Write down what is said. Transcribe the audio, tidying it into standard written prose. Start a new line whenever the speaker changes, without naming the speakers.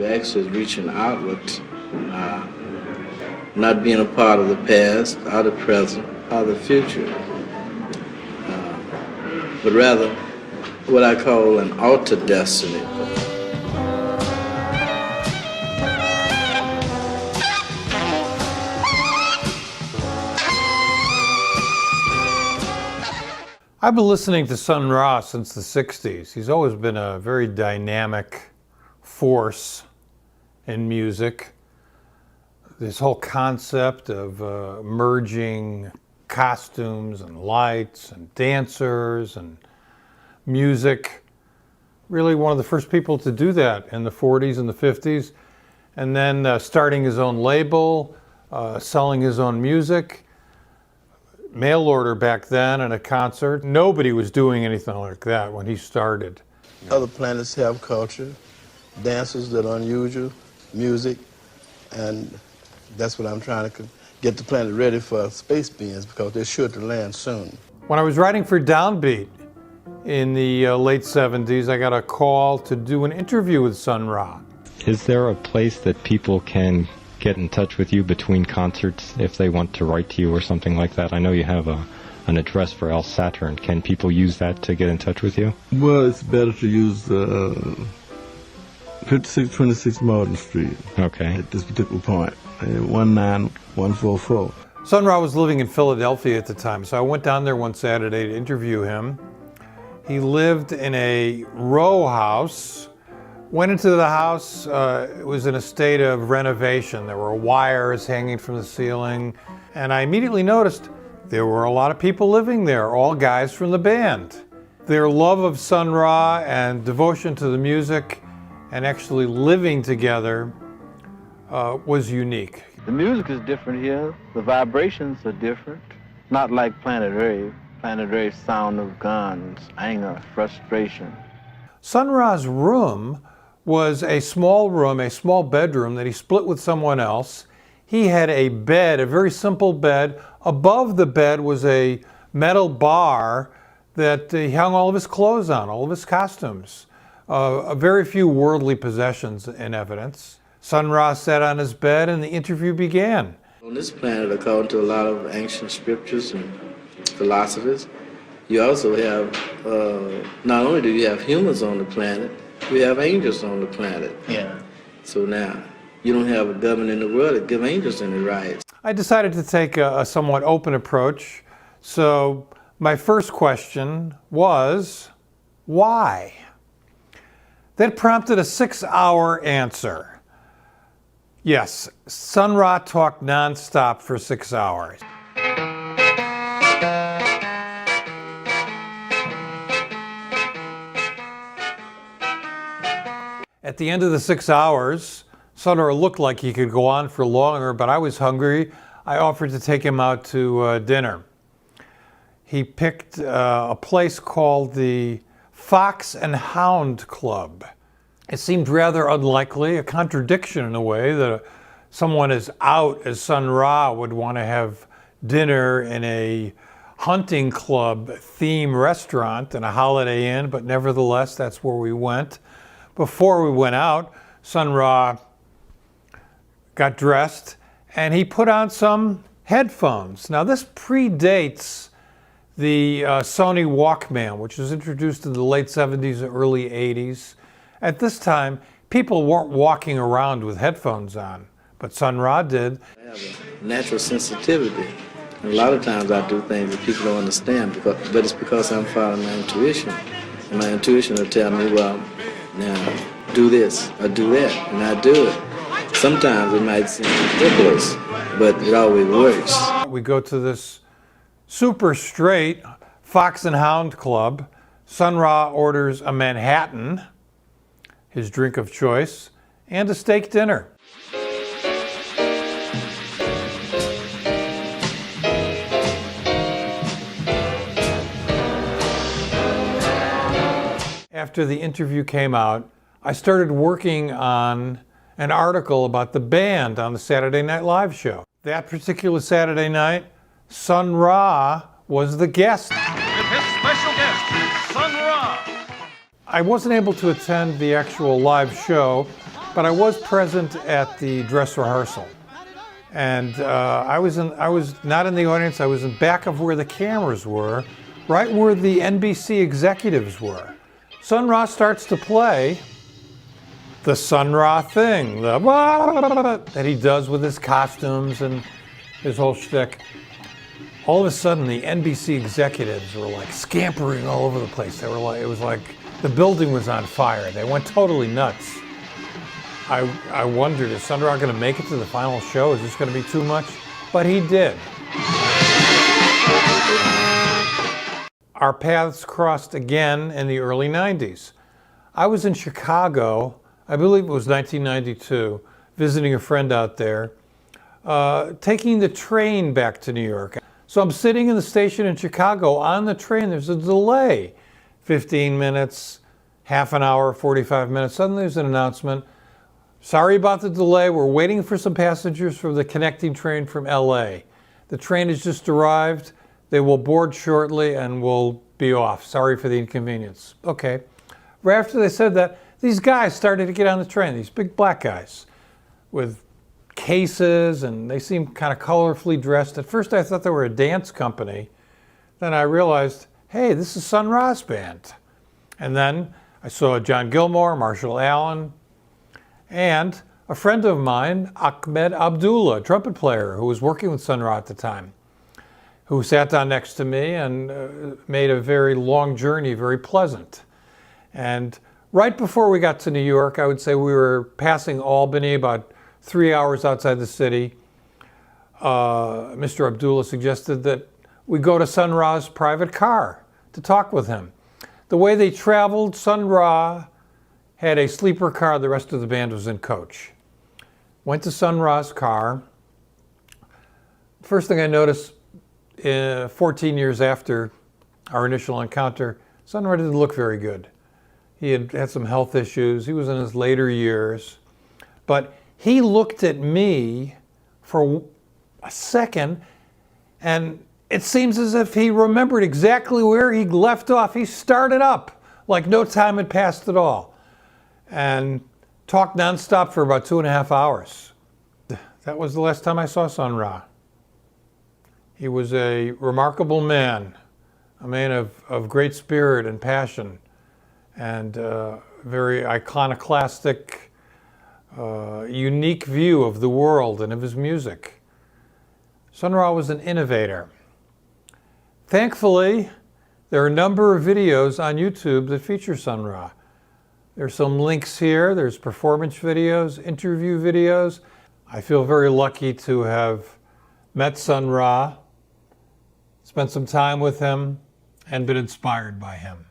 creative actually is reaching outward, not being a part of the past, or the present, or the future, but rather what I call an alto destiny.
I've been listening to Sun Ra since the 60s. He's always been a very dynamic force in music. This whole concept of merging costumes and lights and dancers and music. Really one of the first people to do that in the 40s and the 50s. And then starting his own label, selling his own music. Mail order back then at a concert. Nobody was doing anything like that when he started.
Other planets have culture, dances that are unusual, music, and that's what I'm trying to get the planet ready for space beings because they're sure to land soon.
When I was writing for Downbeat in the late 70s, I got a call to do an interview with Sun Ra.
Is there a place that people can get in touch with you between concerts if they want to write to you or something like that? I know you have an address for El Saturn. Can people use that to get in touch with you?
Well, it's better to use 5626 Martin Street.
Okay.
At this particular point, 19144.
Sun Ra was living in Philadelphia at the time, so I went down there one Saturday to interview him. He lived in a row house. Went into the house, it was in a state of renovation. There were wires hanging from the ceiling, and I immediately noticed there were a lot of people living there, all guys from the band. Their love of Sun Ra and devotion to the music and actually living together was unique.
The music is different here. The vibrations are different. Not like Planet Rave. Planet Rave's sound of guns, anger, frustration.
Sun Ra's room was a small room, a small bedroom that he split with someone else. He had a bed, a very simple bed. Above the bed was a metal bar that he hung all of his clothes on, all of his costumes. Very few worldly possessions in evidence. Sun Ra sat on his bed and the interview began.
On this planet, according to a lot of ancient scriptures and philosophies, you also have, not only do you have humans on the planet, we have angels on the planet.
Yeah.
So now, you don't have a government in the world that give angels any rights.
I decided to take a somewhat open approach. So my first question was, why? That prompted a 6-hour answer. Yes, Sun Ra talked nonstop for 6 hours. At the end of the 6 hours, Sun Ra looked like he could go on for longer, but I was hungry. I offered to take him out to dinner. He picked a place called the Fox and Hound Club. It seemed rather unlikely, a contradiction in a way, that someone as out as Sun Ra would want to have dinner in a hunting club theme restaurant in a Holiday Inn, but nevertheless, that's where we went. Before we went out, Sun Ra got dressed and he put on some headphones. Now this predates the Sony Walkman, which was introduced in the late 70s and early 80s. At this time, people weren't walking around with headphones on, but Sun Ra did.
I have a natural sensitivity. And a lot of times I do things that people don't understand, but it's because I'm following my intuition. And my intuition will tell me, well, now do this or do that, and I do it. Sometimes it might seem ridiculous, but it always works.
We go to this super straight Fox and Hound Club. Sun Ra orders a Manhattan, his drink of choice, and a steak dinner. After the interview came out, I started working on an article about the band on the Saturday Night Live show. That particular Saturday night, Sun Ra was the guest.
With his special guest, Sun Ra.
I wasn't able to attend the actual live show, but I was present at the dress rehearsal. And I was not in the audience, I was in back of where the cameras were, right where the NBC executives were. Sun Ra starts to play the Sun Ra thing, the that he does with his costumes and his whole shtick. All of a sudden, the NBC executives were like scampering all over the place. They were like, it was like the building was on fire. They went totally nuts. I wondered, is Sun Ra going to make it to the final show? Is this going to be too much? But he did. Our paths crossed again in the early 90s. I was in Chicago, I believe it was 1992, visiting a friend out there, taking the train back to New York. So I'm sitting in the station in Chicago on the train. There's a delay, 15 minutes, half an hour, 45 minutes. Suddenly there's an announcement. Sorry about the delay. We're waiting for some passengers for the connecting train from LA. The train has just arrived. They will board shortly and will be off. Sorry for the inconvenience. Okay. Right after they said that, these guys started to get on the train, these big black guys with cases, and they seemed kind of colorfully dressed. At first I thought they were a dance company. Then I realized, hey, this is Sun Ra's band. And then I saw John Gilmore, Marshall Allen, and a friend of mine, Ahmed Abdullah, a trumpet player who was working with Sun Ra at the time, who sat down next to me and made a very long journey very pleasant. And right before we got to New York, I would say we were passing Albany, about 3 hours outside the city. Mr. Abdullah suggested that we go to Sun Ra's private car to talk with him. The way they traveled, Sun Ra had a sleeper car, the rest of the band was in coach. Went to Sun Ra's car. First thing I noticed, 14 years after our initial encounter, Sun Ra didn't look very good. He had had some health issues. He was in his later years. But he looked at me for a second, and it seems as if he remembered exactly where he left off. He started up like no time had passed at all, and talked nonstop for about 2.5 hours. That was the last time I saw Sun Ra. He was a remarkable man, a man of great spirit and passion, and very iconoclastic, unique view of the world and of his music. Sun Ra was an innovator. Thankfully, there are a number of videos on YouTube that feature Sun Ra. There's some links here. There's performance videos, interview videos. I feel very lucky to have met Sun Ra, spent some time with him, and been inspired by him.